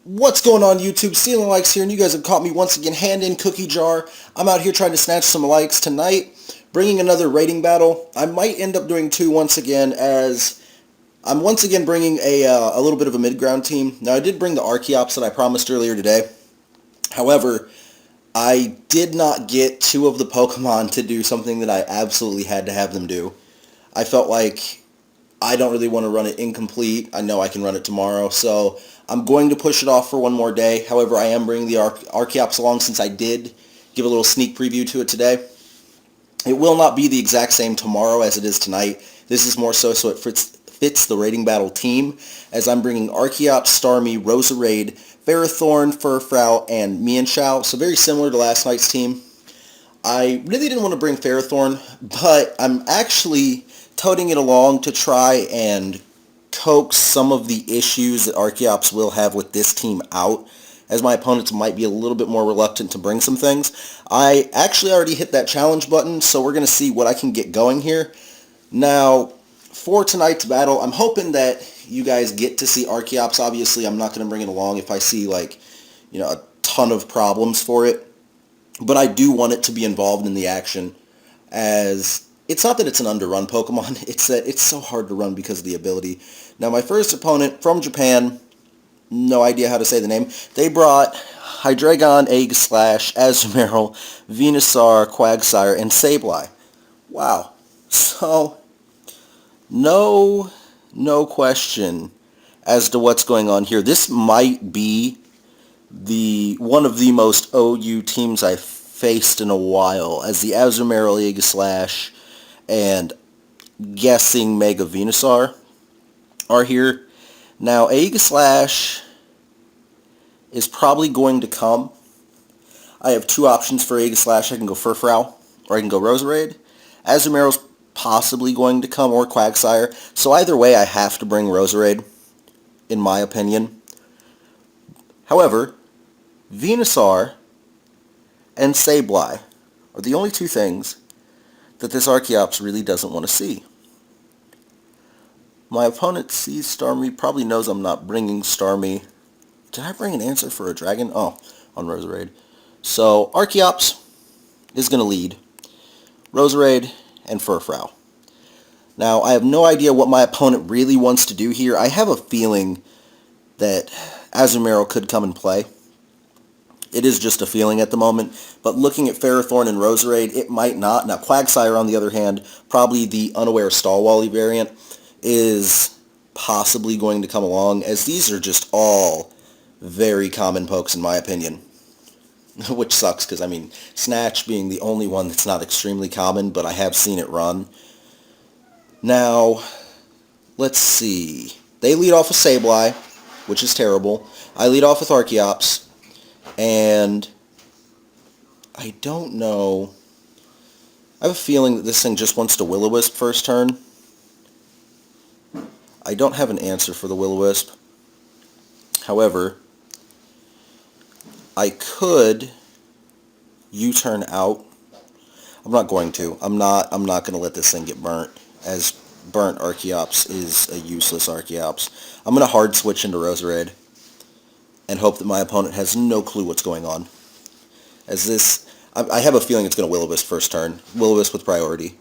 What's going on YouTube? StealingLikes here, and you guys have caught me once again hand in cookie jar. I'm out here trying to snatch some likes tonight, bringing another rating battle. I might end up doing two once again, as I'm once again bringing a little bit of a mid-ground team. Now I did bring the Archeops that I promised earlier today. However, I did not get two of the Pokemon to do something that I absolutely had to have them do. I felt like I don't really want to run it incomplete. I know I can run it tomorrow, so I'm going to push it off for one more day. However, I am bringing the Archeops along since I did give a little sneak preview to it today. It will not be the exact same tomorrow as it is tonight. This is more so it fits the rating battle team, as I'm bringing Archeops, Starmie, Roserade, Ferrothorn, Furfrou, and Mienshao. So very similar to last night's team. I really didn't want to bring Ferrothorn, but I'm actually toting it along to try and coax some of the issues that Archeops will have with this team out, as my opponents might be a little bit more reluctant to bring some things. I actually already hit that challenge button, so we're going to see what I can get going here. Now, for tonight's battle, I'm hoping that you guys get to see Archeops. Obviously, I'm not going to bring it along if I see, a ton of problems for it. But I do want it to be involved in the action, as it's not that it's an underrun Pokemon, it's that it's so hard to run because of the ability. Now, my first opponent from Japan, no idea how to say the name, they brought Hydreigon, Aegislash, Azumarill, Venusaur, Quagsire, and Sableye. Wow. So, no question as to what's going on here. This might be one of the most OU teams I've faced in a while, as the Azumarill, Aegislash, and guessing Mega Venusaur are here. Now, Aegislash is probably going to come. I have two options for Aegislash. I can go Furfrou, or I can go Roserade. Azumarill's possibly going to come, or Quagsire. So either way, I have to bring Roserade, in my opinion. However, Venusaur and Sableye are the only two things that this Archeops really doesn't want to see. My opponent sees Starmie, probably knows I'm not bringing Starmie. Did I bring an answer for a dragon? Oh, on Roserade. So, Archeops is going to lead Roserade and Furfrou. Now, I have no idea what my opponent really wants to do here. I have a feeling that Azumarill could come and play. It is just a feeling at the moment, but looking at Ferrothorn and Roserade, it might not. Now, Quagsire, on the other hand, probably the unaware Stalwally variant, is possibly going to come along, as these are just all very common pokes in my opinion. Which sucks, because, Snatch being the only one that's not extremely common, but I have seen it run. Now, let's see. They lead off with Sableye, which is terrible. I lead off with Archeops. And I don't know. I have a feeling that this thing just wants to Will-O-Wisp first turn. I don't have an answer for the Will-O-Wisp. However, I could U-turn out. I'm not going to. I'm not going to let this thing get burnt, as burnt Archeops is a useless Archeops. I'm going to hard switch into Roserade and hope that my opponent has no clue what's going on. As this, I have a feeling it's going to Will-O-Wisp first turn. Will-O-Wisp with priority.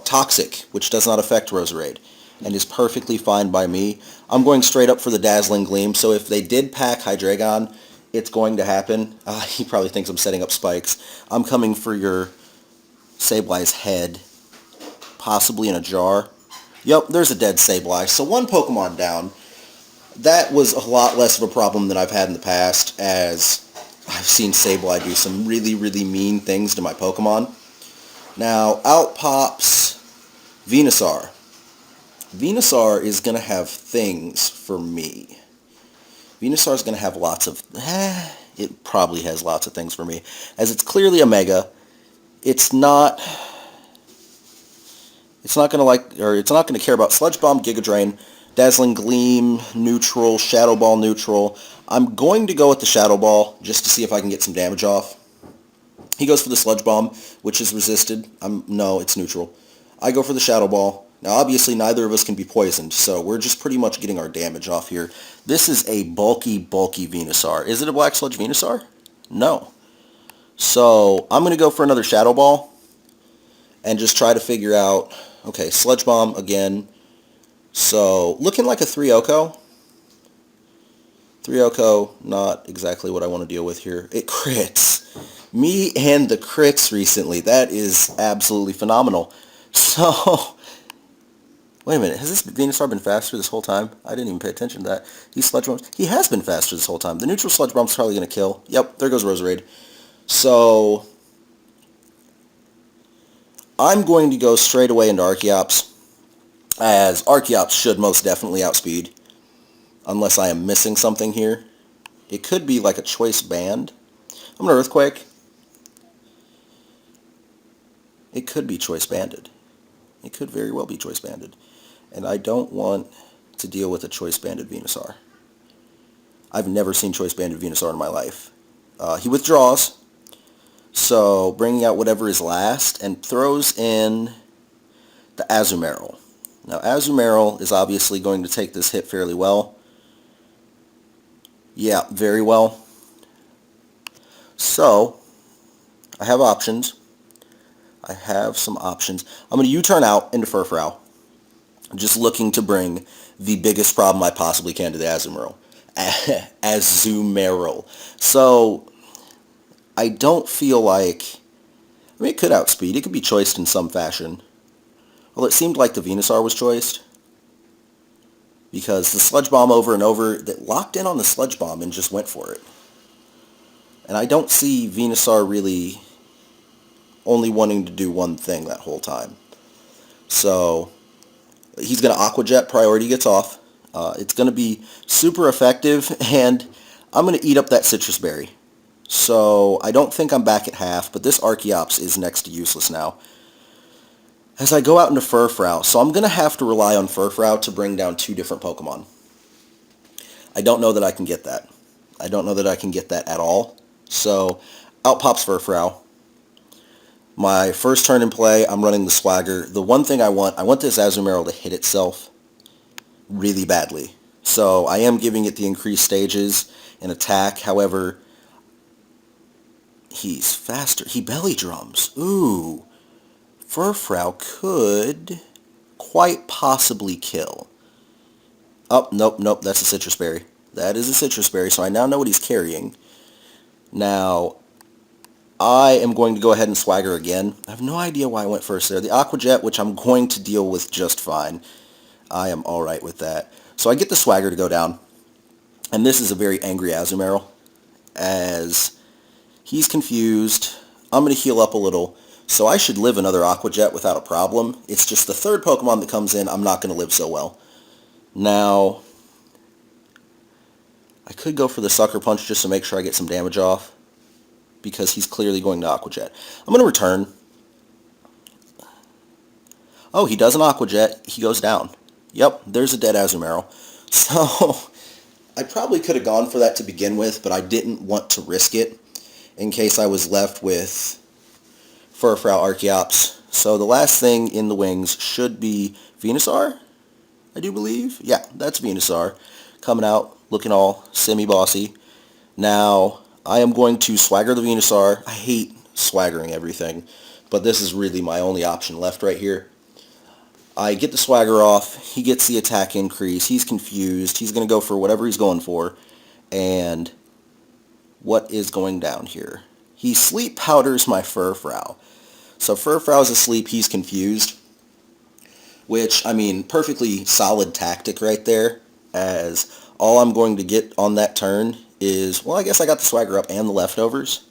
Toxic, which does not affect Roserade, and is perfectly fine by me. I'm going straight up for the Dazzling Gleam, so if they did pack Hydreigon, it's going to happen. He probably thinks I'm setting up spikes. I'm coming for your Sableye's head, possibly in a jar. Yep, there's a dead Sableye. So one Pokemon down. That was a lot less of a problem than I've had in the past, as I've seen Sableye do some really, really mean things to my Pokemon. Now, out pops Venusaur. Venusaur is going to have things for me. Venusaur is going to have lots of... it probably has lots of things for me, as it's clearly a Mega. It's not going to care about Sludge Bomb, Giga Drain, Dazzling Gleam, neutral, Shadow Ball, neutral. I'm going to go with the Shadow Ball just to see if I can get some damage off. He goes for the Sludge Bomb, which is resisted. No, it's neutral. I go for the Shadow Ball. Now, obviously, neither of us can be poisoned, so we're just pretty much getting our damage off here. This is a bulky, bulky Venusaur. Is it a Black Sludge Venusaur? No. So, I'm going to go for another Shadow Ball and just try to figure out... Okay, Sludge Bomb again. So, looking like a 3-Oko. 3-Oko, not exactly what I want to deal with here. It crits. Me and the crits recently. That is absolutely phenomenal. So... Wait a minute, has this Venusaur been faster this whole time? I didn't even pay attention to that. These Sludge Bombs, he has been faster this whole time. The neutral Sludge Bomb's probably going to kill. Yep, there goes Roserade. So, I'm going to go straight away into Archeops, as Archeops should most definitely outspeed, unless I am missing something here. It could be like a choice band. I'm going to Earthquake. It could be choice banded. It could very well be choice banded. And I don't want to deal with a choice banded Venusaur. I've never seen choice banded Venusaur in my life. He withdraws, so bringing out whatever is last, and throws in the Azumarill. Now Azumarill is obviously going to take this hit fairly well. Yeah, very well. So, I have options. I have some options. I'm going to U-turn out into Furfrou. I'm just looking to bring the biggest problem I possibly can to the Azumarill. Azumarill. So, I don't feel like... I mean, it could outspeed. It could be choiced in some fashion. Well, it seemed like the Venusaur was choiced. Because the Sludge Bomb over and over, that locked in on the Sludge Bomb and just went for it. And I don't see Venusaur really only wanting to do one thing that whole time. So, he's going to Aqua Jet, priority gets off. It's going to be super effective, and I'm going to eat up that Citrus Berry. So, I don't think I'm back at half, but this Archeops is next to useless now. As I go out into Furfrou, so I'm going to have to rely on Furfrou to bring down two different Pokemon. I don't know that I can get that. I don't know that I can get that at all. So, out pops Furfrou. My first turn in play, I'm running the Swagger. The one thing I want this Azumarill to hit itself really badly. So I am giving it the increased stages in attack. However, he's faster. He belly drums. Ooh. Furfrou could quite possibly kill. Oh, nope, that's a Citrus Berry. That is a Citrus Berry, so I now know what he's carrying. Now, I am going to go ahead and Swagger again. I have no idea why I went first there. The Aqua Jet, which I'm going to deal with just fine. I am alright with that. So I get the Swagger to go down. And this is a very angry Azumarill. As he's confused, I'm going to heal up a little. So I should live another Aqua Jet without a problem. It's just the third Pokemon that comes in, I'm not going to live so well. Now, I could go for the Sucker Punch just to make sure I get some damage off, because he's clearly going to Aqua Jet. I'm going to return. Oh, he does an Aqua Jet. He goes down. Yep, there's a dead Azumarill. So, I probably could have gone for that to begin with, but I didn't want to risk it in case I was left with Furfrou Archeops. So the last thing in the wings should be Venusaur, I do believe. Yeah, that's Venusaur. Coming out, looking all semi-bossy. Now, I am going to Swagger the Venusaur. I hate swaggering everything, but this is really my only option left right here. I get the Swagger off. He gets the attack increase. He's confused. He's going to go for whatever he's going for. And what is going down here? He Sleep Powders my Furfrou. So Furfrou is asleep. He's confused. Which, I mean, perfectly solid tactic right there. As all I'm going to get on that turn is, well, I guess I got the Swagger up and the leftovers.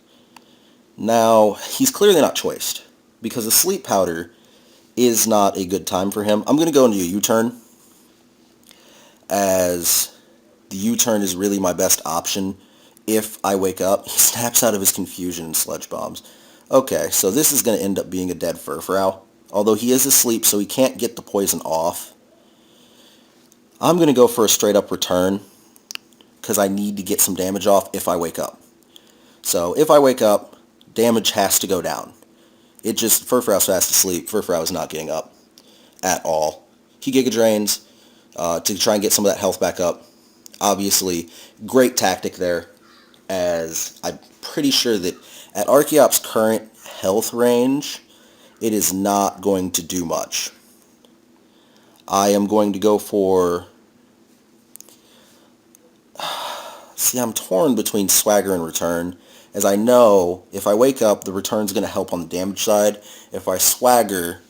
Now, he's clearly not choiced, because a Sleep Powder is not a good time for him. I'm going to go into a U-turn, as the U-turn is really my best option if I wake up. He snaps out of his confusion and Sludge Bombs. Okay, so this is going to end up being a dead Furfrou, although he is asleep, so he can't get the poison off. I'm going to go for a straight-up return, because I need to get some damage off if I wake up. So if I wake up, damage has to go down. It just, Furfrou's fast asleep. Furfrou is not getting up. at all. He Giga Drains to try and get some of that health back up. Obviously, great tactic there, as I'm pretty sure that at Archeops' current health range, it is not going to do much. I am going to go for... See, I'm torn between Swagger and Return, as I know if I wake up, the Return's going to help on the damage side. If I Swagger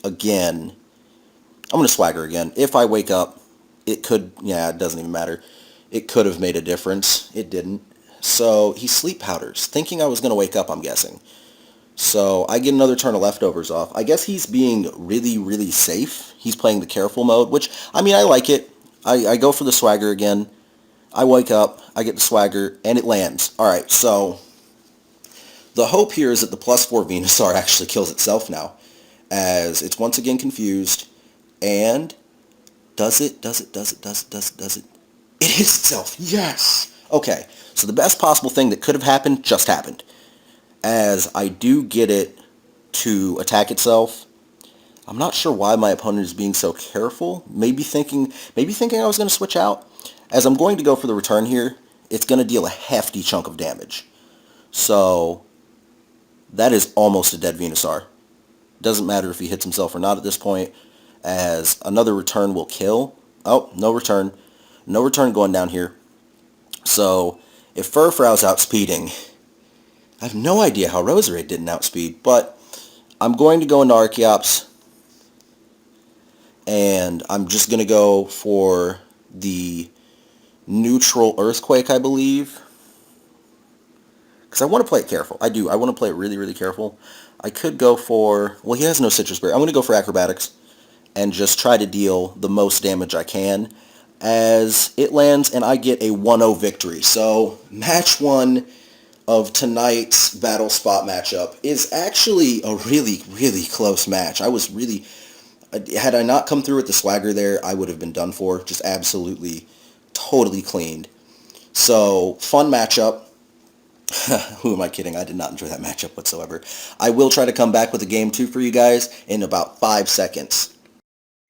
again, I'm going to Swagger again. If I wake up, it could, yeah, it doesn't even matter. It could have made a difference. It didn't. So he Sleep Powders, thinking I was going to wake up, I'm guessing. So I get another turn of Leftovers off. I guess he's being really, really safe. He's playing the careful mode, which, I mean, I like it. I go for the Swagger again. I wake up, I get the Swagger, and it lands. Alright, so the hope here is that the +4 Venusaur actually kills itself now, as it's once again confused, and does it? It hits itself. Yes! Okay, so the best possible thing that could have happened just happened, as I do get it to attack itself. I'm not sure why my opponent is being so careful. Maybe thinking I was going to switch out. As I'm going to go for the Return here, it's going to deal a hefty chunk of damage. So that is almost a dead Venusaur. Doesn't matter if he hits himself or not at this point, as another Return will kill. Oh, no Return. No Return going down here. So if Furfrow's outspeeding, I have no idea how Roserade didn't outspeed, but I'm going to go into Archeops, and I'm just going to go for the neutral Earthquake, I believe, because I want to play it careful. I do. I want to play it really, really careful. I could go for... Well, he has no Citrus Berry. I'm going to go for Acrobatics and just try to deal the most damage I can as it lands, and I get a 1-0 victory. So, match 1 of tonight's Battle Spot matchup is actually a really, really close match. I was really... Had I not come through with the Swagger there, I would have been done for. Just absolutely, totally cleaned. So, fun matchup. Who am I kidding? I did not enjoy that matchup whatsoever. I will try to come back with a game 2 for you guys in about 5 seconds.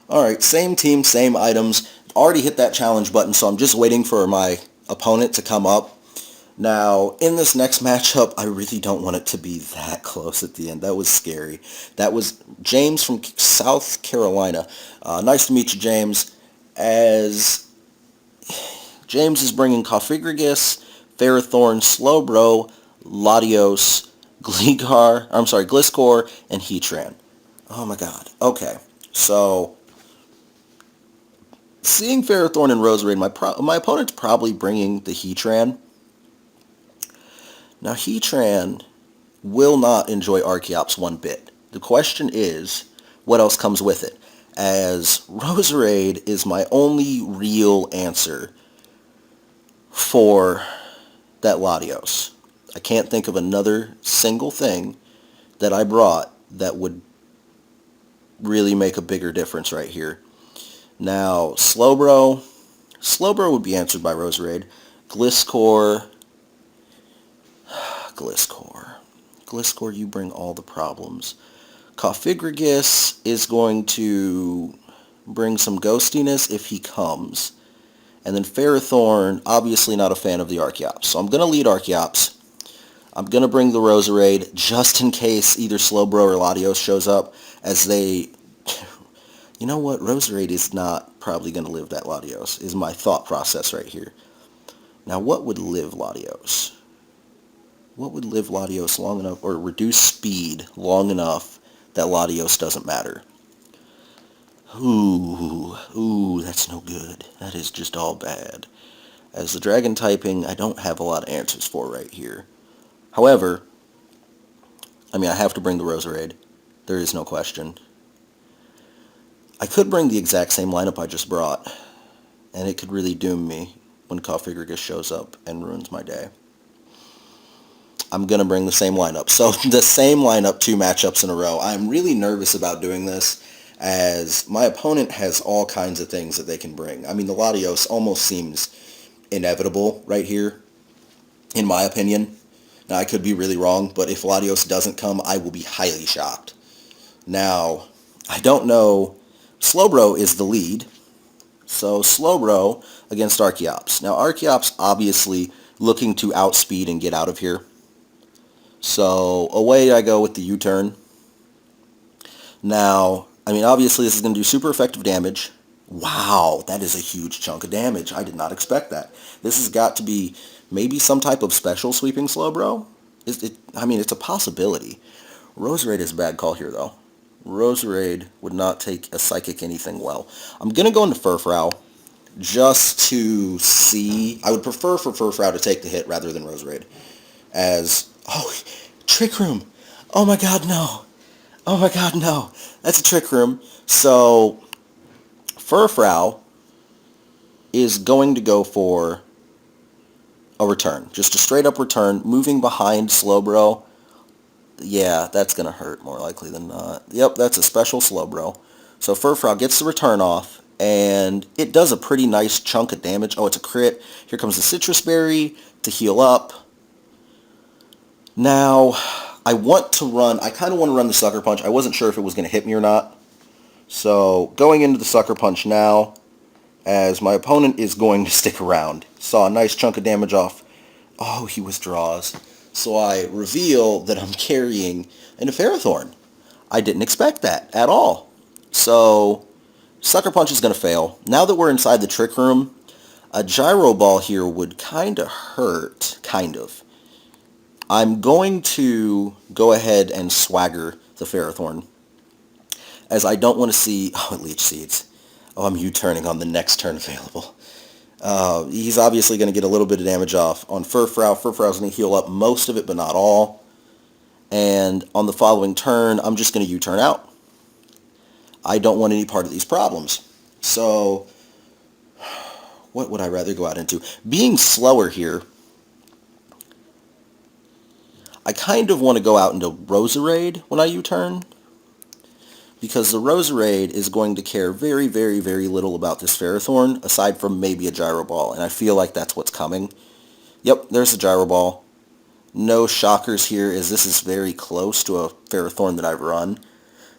Alright, same team, same items. Already hit that challenge button, so I'm just waiting for my opponent to come up. Now, in this next matchup, I really don't want it to be that close at the end. That was scary. That was James from South Carolina. Nice to meet you, James. As James is bringing Cofagrigus, Ferrothorn, Slowbro, Latios, Gliscor, and Heatran. Oh my god. Okay, so seeing Ferrothorn and Roserade, my opponent's probably bringing the Heatran. Now, Heatran will not enjoy Archeops one bit. The question is, what else comes with it? As Roserade is my only real answer for that Latios. I can't think of another single thing that I brought that would really make a bigger difference right here. Now, Slowbro would be answered by Roserade. Gliscor, you bring all the problems. Cofagrigus is going to bring some ghostiness if he comes. And then Ferrothorn, obviously not a fan of the Archeops. So I'm going to lead Archeops. I'm going to bring the Roserade just in case either Slowbro or Latios shows up, as they... You know what? Roserade is not probably going to live that Latios, is my thought process right here. Now, what would live Latios? What would live Latios long enough, or reduce speed long enough that Latios doesn't matter? Ooh, that's no good. That is just all bad. As the Dragon typing, I don't have a lot of answers for right here. However, I mean, I have to bring the Roserade. There is no question. I could bring the exact same lineup I just brought, and it could really doom me when Cofagrigus shows up and ruins my day. I'm going to bring the same lineup. So the same lineup 2 matchups in a row. I'm really nervous about doing this, as my opponent has all kinds of things that they can bring. I mean, the Latios almost seems inevitable right here, in my opinion. Now, I could be really wrong, but if Latios doesn't come, I will be highly shocked. Now, I don't know Slowbro is the lead. So Slowbro against Archeops. Now Archeops obviously looking to outspeed and get out of here. So away I go with the U-turn. Now, I mean, obviously this is going to do super effective damage. Wow, that is a huge chunk of damage. I did not expect that. This has got to be maybe some type of special sweeping Slowbro. I mean, it's a possibility. Roserade is a bad call here, though. Roserade would not take a Psychic anything well. I'm going to go into Furfrou just to see. I would prefer for Furfrou to take the hit rather than Roserade. Oh, Trick Room. Oh my god, no. Oh my god, no. That's a Trick Room. So, Furfrou is going to go for a return. Just a straight up return, moving behind Slowbro. Yeah, that's going to hurt more likely than not. Yep, that's a special Slowbro. So Furfrou gets the return off, and it does a pretty nice chunk of damage. Oh, it's a crit. Here comes the Citrus Berry to heal up. Now, I kind of want to run the Sucker Punch. I wasn't sure if it was going to hit me or not. So, going into the Sucker Punch now, as my opponent is going to stick around. Saw a nice chunk of damage off. Oh, he withdraws. So I reveal that I'm carrying an Ferrothorn. I didn't expect that at all. So, Sucker Punch is going to fail. Now that we're inside the Trick Room, a Gyro Ball here would kind of hurt. Kind of. I'm going to go ahead and swagger the Ferrothorn, as I don't want to see... Oh, Leech Seeds. Oh, I'm U-turning on the next turn available. He's obviously going to get a little bit of damage off on Furfrou. Furfrou's going to heal up most of it, but not all. And on the following turn, I'm just going to U-turn out. I don't want any part of these problems. So, what would I rather go out into? Being slower here, I kind of want to go out into Roserade when I U-turn, because the Roserade is going to care very, very, very little about this Ferrothorn, aside from maybe a Gyro Ball, and I feel like that's what's coming. Yep, there's a Gyro Ball. No shockers here, as this is very close to a Ferrothorn that I've run.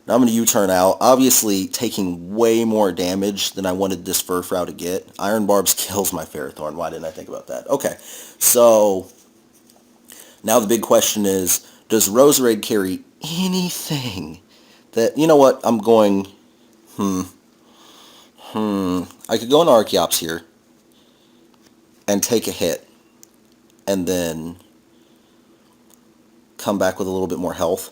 Now I'm going to U-turn out, obviously taking way more damage than I wanted this Furfrou to get. Iron Barbs kills my Ferrothorn. Why didn't I think about that? Okay, so now the big question is, does Roserade carry anything? That, you know what, I'm going, I could go into Archeops here and take a hit and then come back with a little bit more health.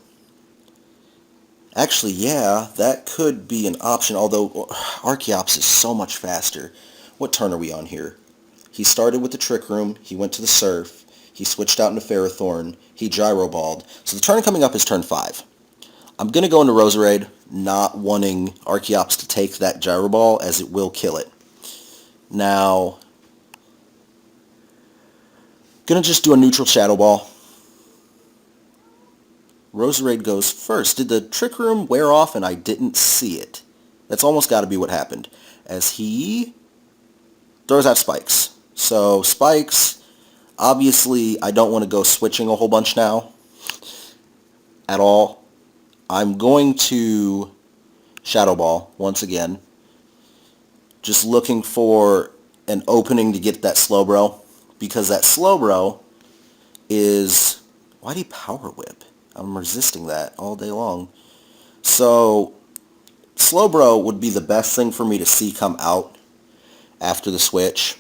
Actually, yeah, that could be an option, although Archeops is so much faster. What turn are we on here? He started with the Trick Room, he went to the Surf, he switched out into Ferrothorn, he Gyro Balled. So the turn coming up is turn 5. I'm going to go into Roserade, not wanting Archeops to take that Gyro Ball, as it will kill it. Now, going to just do a neutral Shadow Ball. Roserade goes first. Did the Trick Room wear off and I didn't see it? That's almost got to be what happened, as he throws out Spikes. So, Spikes, obviously, I don't want to go switching a whole bunch now at all. I'm going to Shadow Ball once again. Just looking for an opening to get that Slowbro, because that Slowbro is... Why'd he Power Whip? I'm resisting that all day long. So, Slowbro would be the best thing for me to see come out after the switch.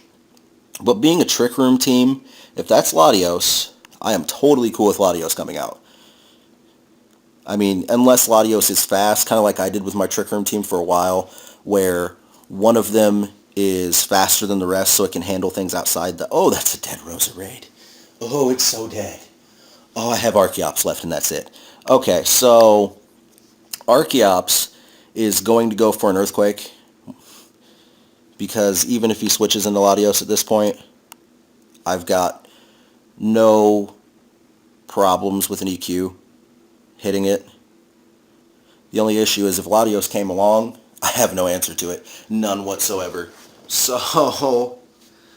But being a Trick Room team, if that's Latios, I am totally cool with Latios coming out. I mean, unless Latios is fast, kind of like I did with my Trick Room team for a while, where one of them is faster than the rest so it can handle things outside the... Oh, that's a dead Roserade. Oh, it's so dead. Oh, I have Archeops left and that's it. Okay, so Archeops is going to go for an Earthquake, because even if he switches into Latios at this point, I've got no problems with an EQ hitting it. The only issue is if Latios came along, I have no answer to it. None whatsoever. So,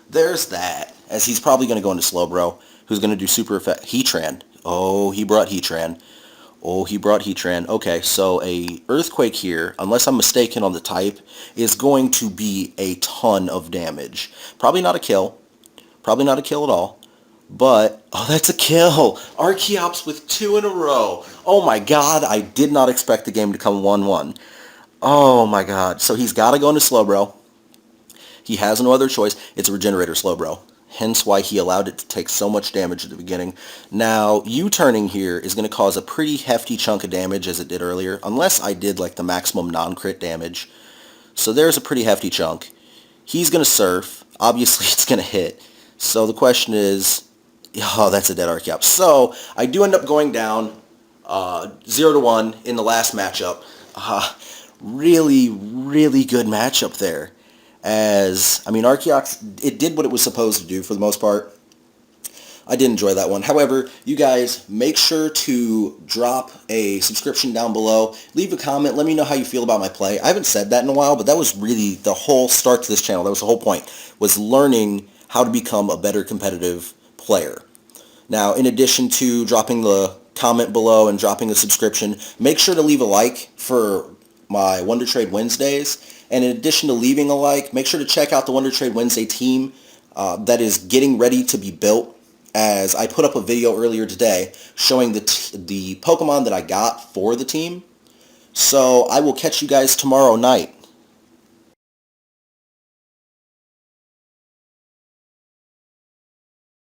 there's that. As he's probably going to go into Slowbro, who's going to do super effect. Heatran. Oh, he brought Heatran. Oh, he brought Heatran. Okay, so a Earthquake here, unless I'm mistaken on the type, is going to be a ton of damage. Probably not a kill. Probably not a kill at all. But, oh, that's a kill! Archeops with 2 in a row. Oh my god, I did not expect the game to come 1-1. Oh my god. So he's got to go into Slowbro. He has no other choice. It's a Regenerator Slowbro. Hence why he allowed it to take so much damage at the beginning. Now, U-turning here is going to cause a pretty hefty chunk of damage as it did earlier, unless I did like the maximum non-crit damage. So there's a pretty hefty chunk. He's going to surf. Obviously, it's going to hit. So the question is, oh, that's a dead Archeops. So I do end up going down 0-1 in the last matchup. Really, really good matchup there. As, I mean, Archeops, it did what it was supposed to do for the most part. I did enjoy that one. However, you guys, make sure to drop a subscription down below. Leave a comment. Let me know how you feel about my play. I haven't said that in a while, but that was really the whole start to this channel. That was the whole point, was learning how to become a better competitive player. Now, in addition to dropping the comment below and dropping a subscription, make sure to leave a like for my Wonder Trade Wednesdays. And in addition to leaving a like, make sure to check out the Wonder Trade Wednesday team that is getting ready to be built, as I put up a video earlier today showing the Pokemon that I got for the team. So I will catch you guys tomorrow night.